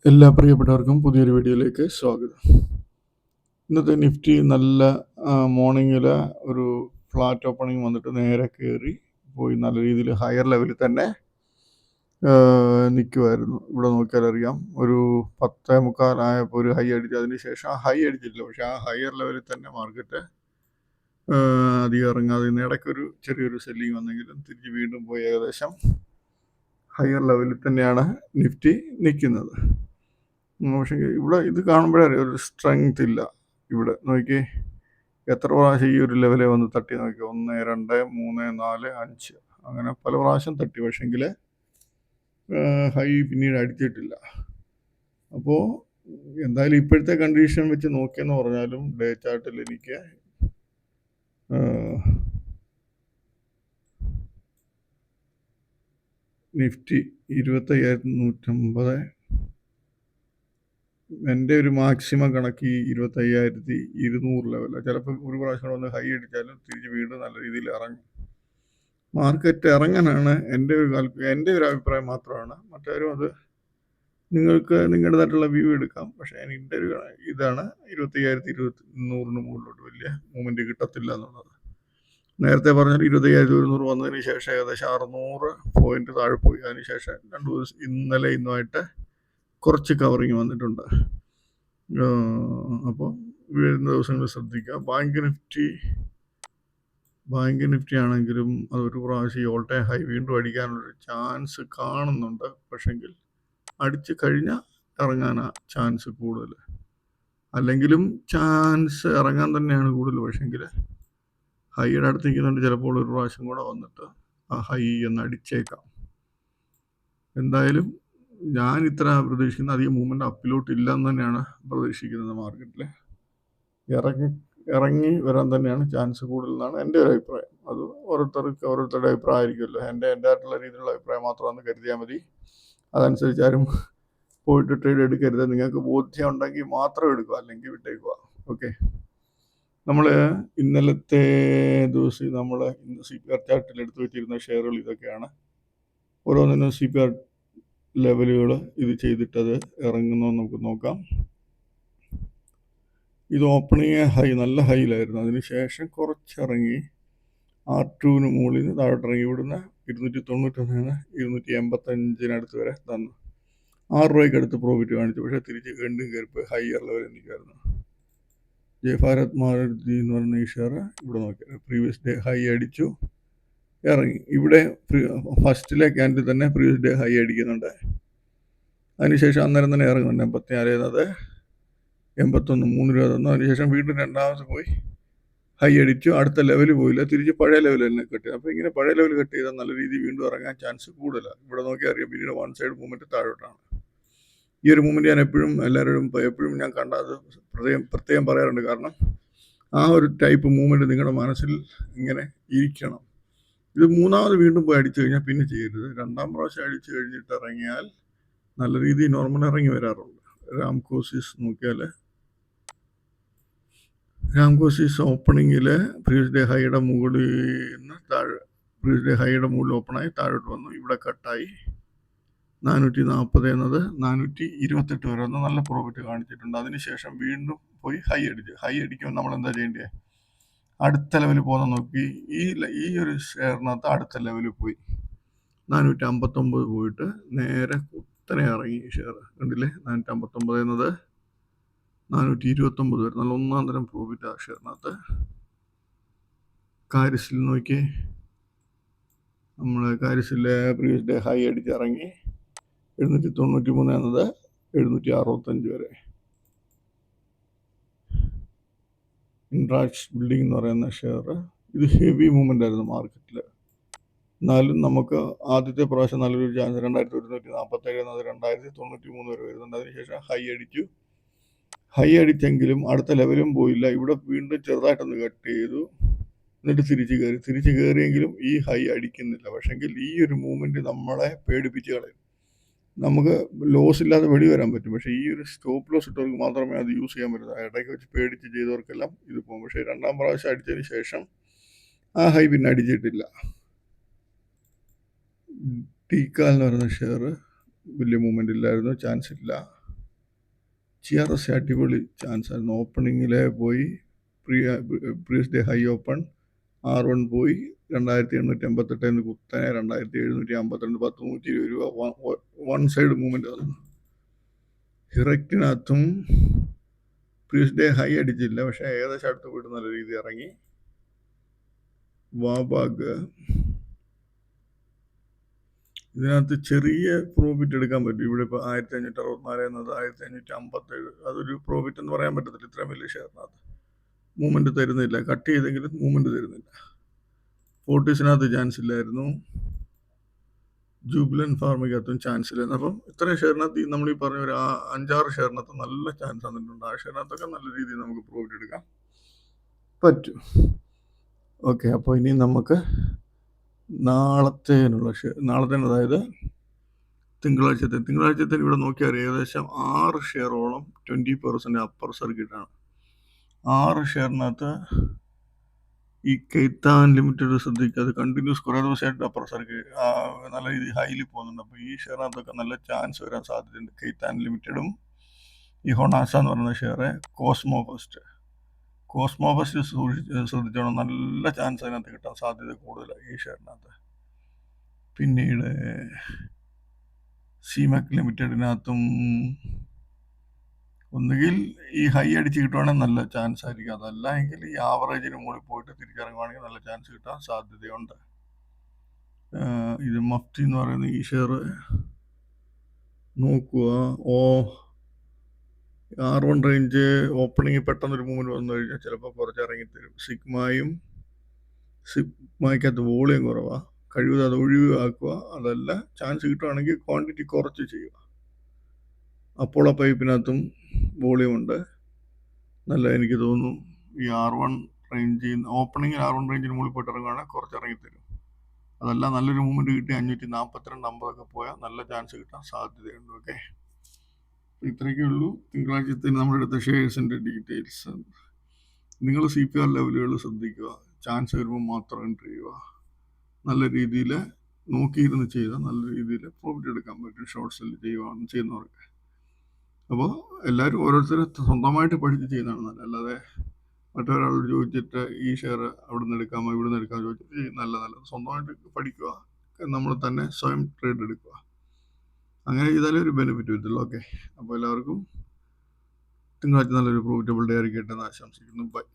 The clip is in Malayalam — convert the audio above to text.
എല്ലാ പ്രിയപ്പെട്ടവർക്കും പുതിയൊരു വീഡിയോയിലേക്ക് സ്വാഗതം. ഇന്നത്തെ നിഫ്റ്റി നല്ല മോർണിംഗിൽ ഒരു ഫ്ലാറ്റ് ഓപ്പണിംഗ് വന്നിട്ട് നേരെ കയറി പോയി നല്ല രീതിയിൽ ഹയർ ലെവലിൽ തന്നെ നിൽക്കുമായിരുന്നു. ഇവിടെ നോക്കിയാൽ അറിയാം, ഒരു 10:45 ആയപ്പോൾ ഒരു ഹൈ അടിച്ചു. അതിന് ശേഷം ആ ഹൈ അടിച്ചില്ല, പക്ഷേ ആ ഹയർ ലെവലിൽ തന്നെ മാർക്കറ്റ് അധികം ഇറങ്ങാതെ ഇടയ്ക്കൊരു ചെറിയൊരു സെല്ലിങ് വന്നെങ്കിലും തിരിച്ച് വീണ്ടും പോയി ഏകദേശം ഹയർ ലെവലിൽ തന്നെയാണ് നിഫ്റ്റി നിൽക്കുന്നത്. പക്ഷേ ഇവിടെ ഇത് കാണുമ്പോഴറിയാം ഒരു സ്ട്രെങ്ത് ഇല്ല. ഇവിടെ നോക്കി എത്ര പ്രാവശ്യം ഈ ഒരു ലെവലിൽ വന്ന് തട്ടി നോക്കി, 1, 2, 3, 4, 5 അങ്ങനെ പല പ്രാവശ്യം തട്ടി. പക്ഷെങ്കിൽ ഹൈ പിന്നീട് അടിച്ചിട്ടില്ല. അപ്പോൾ എന്തായാലും ഇപ്പോഴത്തെ കണ്ടീഷൻ വെച്ച് നോക്കിയെന്ന് പറഞ്ഞാലും ഡേ ചാർട്ടിൽ എനിക്ക് നിഫ്റ്റി 25,150 എൻ്റെ ഒരു മാക്സിമം കണക്ക് ഈ 25,200 ലെവലാണ്. ചിലപ്പോൾ ഒരു പ്രാവശ്യം വന്ന് ഹൈ അടിച്ചാലും തിരിച്ച് വീണ്ടും നല്ല രീതിയിൽ ഇറങ്ങും. മാർക്കറ്റ് ഇറങ്ങാനാണ് എൻ്റെ ഒരു അഭിപ്രായം മാത്രമാണ്. മറ്റാരും അത് നിങ്ങൾക്ക് നിങ്ങളുടേതായിട്ടുള്ള വ്യൂ എടുക്കാം. പക്ഷേ എൻ്റെ ഒരു ഇതാണ് 25,200 മുകളിലോട്ട് വലിയ മൂവ്മെൻറ്റ് കിട്ടത്തില്ല എന്നുള്ളത്. നേരത്തെ പറഞ്ഞാൽ 25,100 വന്നതിന് ശേഷം ഏകദേശം 600 പോയിന്റ് താഴെ പോയി. അതിനുശേഷം 2 ദിവസം ഇന്നലെ ഇന്നുമായിട്ട് കുറച്ച് കവറിങ് വന്നിട്ടുണ്ട്. അപ്പോൾ വരുന്ന ദിവസങ്ങൾ ശ്രദ്ധിക്കുക. ബാങ്ക് നിഫ്റ്റി ആണെങ്കിലും അതൊരു പ്രാവശ്യം ഓൾ ടൈം ഹൈ വീണ്ടും അടിക്കാനുള്ളൊരു ചാൻസ് കാണുന്നുണ്ട്. പക്ഷെങ്കിൽ അടിച്ച് കഴിഞ്ഞാൽ ഇറങ്ങാനാണ് ചാൻസ് കൂടുതൽ. അല്ലെങ്കിലും ചാൻസ് ഇറങ്ങാൻ തന്നെയാണ് കൂടുതൽ. പക്ഷെങ്കിൽ ഹൈയുടെ അടുത്ത് നിൽക്കുന്നുണ്ട്, ചിലപ്പോൾ ഒരു പ്രാവശ്യം കൂടെ വന്നിട്ട് ആ ഹൈ ഒന്ന് അടിച്ചേക്കാം. എന്തായാലും ഞാൻ ഇത്ര പ്രതീക്ഷിക്കുന്ന അധികം മൂവ്മെൻറ്റ് അപ്പിലോട്ട് ഇല്ലെന്ന് തന്നെയാണ് പ്രതീക്ഷിക്കുന്നത്. മാർക്കറ്റിൽ ഇറങ്ങി വരാൻ തന്നെയാണ് ചാൻസ് കൂടുതലെന്നാണ് എൻ്റെ ഒരു അഭിപ്രായം. അത് ഓരോരുത്തരുടെ അഭിപ്രായം ആയിരിക്കുമല്ലോ. എൻ്റെ ആയിട്ടുള്ള രീതിയിലുള്ള അഭിപ്രായം മാത്രമാണെന്ന് കരുതിയാൽ മതി. അതനുസരിച്ച് ആരും പോയിട്ട് ട്രേഡ് എടുക്കരുത്. നിങ്ങൾക്ക് ബോധ്യം ഉണ്ടെങ്കിൽ മാത്രം എടുക്കുക, അല്ലെങ്കിൽ വിട്ടേക്കുക. ഓക്കെ, നമ്മൾ ഇന്നലത്തെ ദിവസം നമ്മൾ ഇന്ന് CPR ചാർട്ടിൽ എടുത്തു വെച്ചിരുന്ന ഷെയറുകൾ ഇതൊക്കെയാണ്. ഓരോന്നിനും CPR ലെവലുകൾ ഇത് ചെയ്തിട്ടത് ഇറങ്ങുന്നോ നമുക്ക് നോക്കാം. ഇത് ഓപ്പണിങ് ഹൈ, നല്ല ഹൈയിലായിരുന്നു. അതിനുശേഷം കുറച്ചിറങ്ങി R2 മുകളിൽ നിന്ന് താഴോട്ടിറങ്ങി. ഇവിടുന്ന് 291 285 വരെ തന്നു. 6 രൂപയ്ക്ക് അടുത്ത് പ്രോഫിറ്റ് കാണിച്ചു. പക്ഷേ തിരിച്ച് വീണ്ടും കയറിപ്പോയി ഹയർ ലെവലിൽ നിൽക്കുമായിരുന്നു. ജയഭാരത് മാരുതി എന്ന് പറഞ്ഞ ഈ ഷെയർ ഇവിടെ നോക്കിയാൽ പ്രീവിയസ് ഡേ ഹൈ അടിച്ചു, ഇറങ്ങി. ഇവിടെ ഫസ്റ്റിലെ ക്യാൻഡിൽ തന്നെ പ്രീവിയസ് ഡേ ഹൈ അടിക്കുന്നുണ്ട്. അതിനുശേഷം അന്നേരം തന്നെ ഇറങ്ങുന്നുണ്ട്. 84 എന്നത് 81, 3 രൂപ തന്നു. അതിനുശേഷം വീണ്ടും രണ്ടാമത് പോയി ഹൈ അടിച്ചു. അടുത്ത ലെവൽ പോയില്ല, തിരിച്ച് പഴയ ലെവൽ തന്നെ കട്ട് ചെയ്തു. അപ്പോൾ ഇങ്ങനെ പഴയ ലെവൽ കട്ട് ചെയ്താൽ നല്ല രീതിയിൽ വീണ്ടും ഇറങ്ങാൻ ചാൻസ് കൂടുതലാണ്. ഇവിടെ നോക്കിയാൽ അറിയാം, പിന്നീട് വൺ സൈഡ് മൂവ്മെൻറ്റ് താഴോട്ടാണ്. ഈ ഒരു മൂവ്മെൻറ്റ് ഞാൻ എപ്പോഴും ഞാൻ കണ്ട അത് പ്രത്യേകം പറയാറുണ്ട്. കാരണം ആ ഒരു ടൈപ്പ് മൂവ്മെൻറ്റ് നിങ്ങളുടെ മനസ്സിൽ ഇങ്ങനെ ഇരിക്കണം. ഇത് മൂന്നാമത് വീണ്ടും പോയി അടിച്ചു കഴിഞ്ഞാൽ പിന്നെ ചെയ്യരുത്. രണ്ടാം പ്രാവശ്യം അടിച്ചു കഴിഞ്ഞിട്ട് ഇറങ്ങിയാൽ നല്ല രീതിയിൽ നോർമൽ ഇറങ്ങി വരാറുണ്ട്. രാംകോസിസ് നോക്കിയാൽ രാംകോസിസ് ഓപ്പണിങ്ങിൽ പ്രീവിയസ് ഡേ ഹൈയുടെ മുകളിൽ നിന്ന് പ്രീവിയസ് ഡേ ഹൈയുടെ മുകളിൽ ഓപ്പണായി താഴോട്ട് വന്നു. ഇവിടെ കട്ടായി 440 എന്നത് 428 വരെ വന്ന് നല്ല പ്രോഫിറ്റ് കാണിച്ചിട്ടുണ്ട്. അതിനുശേഷം വീണ്ടും പോയി ഹൈ അടിക്കുമ്പോൾ നമ്മൾ എന്താ ചെയ്യേണ്ടത്? അടുത്ത ലെവലിൽ പോകുന്ന നോക്കി ഈ ഒരു ഷെയറിനകത്ത് അടുത്ത ലെവലിൽ പോയി 459 പോയിട്ട് നേരെ കുത്തനെ ഇറങ്ങി. ഷെയർ കണ്ടില്ലേ, 459 എന്നത് 429 വരെ നല്ല ഒന്നാം തരം പ്രോഫിറ്റ് ആ ഷെയറിനകത്ത്. കാരിസിൽ നോക്കി, നമ്മൾ കാരിസിലെ പ്രീവിയസ് ഡേ ഹൈ അടിച്ചിറങ്ങി 793 എന്നത് 765 വരെ. ഇൻട്രാക്സ് ബിൽഡിംഗ് എന്ന് പറയുന്ന ഷെയർ, ഇത് ഹെവി മൂവ്മെൻ്റ് ആയിരുന്നു മാർക്കറ്റിൽ. എന്നാലും നമുക്ക് ആദ്യത്തെ പ്രാവശ്യം നല്ലൊരു ചാൻസ് 2147 എന്നത് 2093 വരെ വരുന്നുണ്ട്. അതിനുശേഷം ഹൈ അടിച്ചെങ്കിലും അടുത്ത ലെവലും പോയില്ല. ഇവിടെ വീണ്ടും ചെറുതായിട്ടൊന്ന് കട്ട് ചെയ്തു, എന്നിട്ട് തിരിച്ച് കയറിയെങ്കിലും ഈ ഹൈ അടിക്കുന്നില്ല. പക്ഷെങ്കിൽ ഈ ഒരു മൂവ്മെൻറ്റ് നമ്മളെ പേടിപ്പിച്ച് കളയും. നമുക്ക് ലോസ് ഇല്ലാതെ വെളി വരാൻ പറ്റും. പക്ഷേ ഈ ഒരു സ്റ്റോപ്പ് ലോസ് ഇട്ടവർക്ക് മാത്രമേ അത് യൂസ് ചെയ്യാൻ പറ്റൂ. ഇടയ്ക്ക് വെച്ച് പേടിച്ച് ചെയ്തവർക്കെല്ലാം ഇത് പോകും. പക്ഷേ രണ്ടാം പ്രാവശ്യം അടിച്ചതിന് ശേഷം ആ ഹൈ പിന്നെ അടിച്ചിട്ടില്ല. ടീക്കാൽ എന്ന് പറയുന്ന ഷെയർ വലിയ മൂവ്മെൻ്റ് ഇല്ലായിരുന്നു, ചാൻസ് ഇല്ല. GRS അടിപൊളി ചാൻസ് ആയിരുന്നു. ഓപ്പണിങ്ങിലെ പോയി previous day high open R1 പോയി 2858 കുത്തനെ 2752 120 രൂപ വൺ സൈഡ് മൂവ്മെന്റ് വന്നു. ഹിറക്റ്റിനകത്തും പ്രീവിയസ് ഡേ ഹൈ അടിച്ചില്ല, പക്ഷെ ഏകദേശം അടുത്ത് പോയിട്ട് നല്ല രീതിയിൽ ഇറങ്ങി. വാബാഗ് ഇതിനകത്ത് ചെറിയ പ്രോഫിറ്റ് എടുക്കാൻ പറ്റും. ഇവിടെ ഇപ്പോൾ 1564 എന്നത് 1557, അതൊരു പ്രോഫിറ്റ് എന്ന് പറയാൻ പറ്റത്തില്ല. ഇത്രയും വലിയ ഷെയറിനകത്ത് മൂവ്മെന്റ് തരുന്നില്ല. കട്ട് ചെയ്തെങ്കിലും മൂവ്മെന്റ് തരുന്നില്ല. ഫോർട്ടീസിനകത്ത് ചാൻസ് ഇല്ലായിരുന്നു. ജൂബിലൻ ഫാർമയ്ക്കകത്തും ചാൻസ് ഇല്ലായിരുന്നു. അപ്പം ഇത്രയും ഷെയറിനകത്ത് നമ്മൾ ഈ പറഞ്ഞ ഒരു 5-6 ഷെയറിനകത്ത് നല്ല ചാൻസ് വന്നിട്ടുണ്ട്. ആ ഷെയറിനകത്തൊക്കെ നല്ല രീതിയിൽ നമുക്ക് പ്രോഫിറ്റ് എടുക്കാൻ പറ്റും. ഓക്കെ, അപ്പോൾ ഇനി നമുക്ക് നാളത്തേനുള്ള അതായത് തിങ്കളാഴ്ചത്തെ ഇവിടെ നോക്കിയാൽ ഏകദേശം 6 ഷെയറോളം 20% അപ്പർ സർക്യൂട്ടാണ്. 6 ഷെയറിനകത്ത് ഈ കെയ്ത്താൻ ലിമിറ്റഡ് ശ്രദ്ധിക്കുക, അത് കണ്ടിന്യൂസ് കുറേ ദിവസമായിട്ട് അപ്പർ സർക്യൂട്ട് നല്ല രീതിയിൽ ഹൈയിൽ പോകുന്നുണ്ട്. അപ്പോൾ ഈ ഷെയറിനകത്തൊക്കെ നല്ല ചാൻസ് വരാൻ സാധ്യതയുണ്ട്. കെയ്ത്താൻ ലിമിറ്റഡും ഈ ഹൊണാസ എന്ന് പറയുന്ന ഷെയർ, കോസ്മോ ഫസ്റ്റ് ശ്രദ്ധിച്ചോണം, നല്ല ചാൻസ് അതിനകത്ത് കിട്ടാൻ സാധ്യത കൂടുതലാണ് ഈ ഷെയറിനകത്ത്. പിന്നീട് സിമെക് ലിമിറ്റഡിനകത്തും ഒന്നുകിൽ ഈ ഹൈ അടിച്ച് കിട്ടുവാണെങ്കിൽ നല്ല ചാൻസ് ആയിരിക്കും, അതല്ല എങ്കിൽ ഈ ആവറേജിന് മുകളിൽ പോയിട്ട് തിരിച്ചിറങ്ങുവാണെങ്കിൽ നല്ല ചാൻസ് കിട്ടാൻ സാധ്യതയുണ്ട്. ഇത് മഫ്തി എന്ന് പറയുന്ന ഈ ഷെയർ നോക്കുക. R1 റേഞ്ച് ഓപ്പണിങ് പെട്ടെന്നൊരു മൂവ്മെന്റ് വന്നു കഴിഞ്ഞാൽ ചിലപ്പോൾ കുറച്ച് ഇറങ്ങിത്തരും. സിഗ്മയ്ക്കകത്ത് വോളിയം കുറവാണ്, കഴിവത് അത് ഒഴിവാക്കുക. അതല്ല ചാൻസ് കിട്ടുവാണെങ്കിൽ ക്വാണ്ടിറ്റി കുറച്ച് ചെയ്യുക. അപ്പോളോ പൈപ്പിനകത്തും വോളിയം ഉണ്ട്, നല്ല എനിക്ക് തോന്നുന്നു. ഈ R1 റേഞ്ചിൽ ഓപ്പണിങ് R1 റേഞ്ചിന് മുകളിൽ പോയിട്ട് ഇറങ്ങുകയാണെങ്കിൽ കുറച്ച് ഇറങ്ങിത്തരും. അതല്ല നല്ലൊരു മൂവ്മെന്റ് കിട്ടി 542 പോയാൽ നല്ല ചാൻസ് കിട്ടാൻ സാധ്യതയുണ്ട്. ഓക്കെ, ഇത്രയൊക്കെ ഉള്ളൂ തിങ്കളാഴ്ചത്തിന് നമ്മളെടുത്ത ഷെയർസിൻ്റെ ഡീറ്റെയിൽസ്. നിങ്ങൾ CPR ലെവലുകൾ ശ്രദ്ധിക്കുക, ചാൻസ് വരുമ്പോൾ മാത്രം എൻട്രി ചെയ്യുക. നല്ല രീതിയിൽ നോക്കിയിരുന്ന് ചെയ്താൽ നല്ല രീതിയിൽ പ്രോഫിറ്റ് എടുക്കാൻ പറ്റും ഷോർട്ട് സെല്ല് ചെയ്യുന്നവർക്ക്. അപ്പോൾ എല്ലാവരും ഓരോരുത്തരും സ്വന്തമായിട്ട് പഠിച്ച് ചെയ്യുന്നതാണ് നല്ലത്. അല്ലാതെ മറ്റൊരാളോട് ചോദിച്ചിട്ട് ഈ ഷെയർ അവിടെ നിന്ന് എടുക്കാമോ ഇവിടെ നിന്ന് എടുക്കാമോ ചോദിച്ചിട്ട് നല്ല സ്വന്തമായിട്ട് പഠിക്കുക, നമ്മൾ തന്നെ സ്വയം ട്രേഡ് എടുക്കുക. അങ്ങനെ ചെയ്താലേ ഒരു ബെനിഫിറ്റ് വരത്തുള്ളൂ. ഓക്കെ, അപ്പോൾ എല്ലാവർക്കും തിങ്കളാഴ്ച നല്ലൊരു പ്രോഫിറ്റബിൾ ഡേ ആയിരിക്കട്ടെ എന്ന് ആശംസിക്കുന്നു. ബൈ.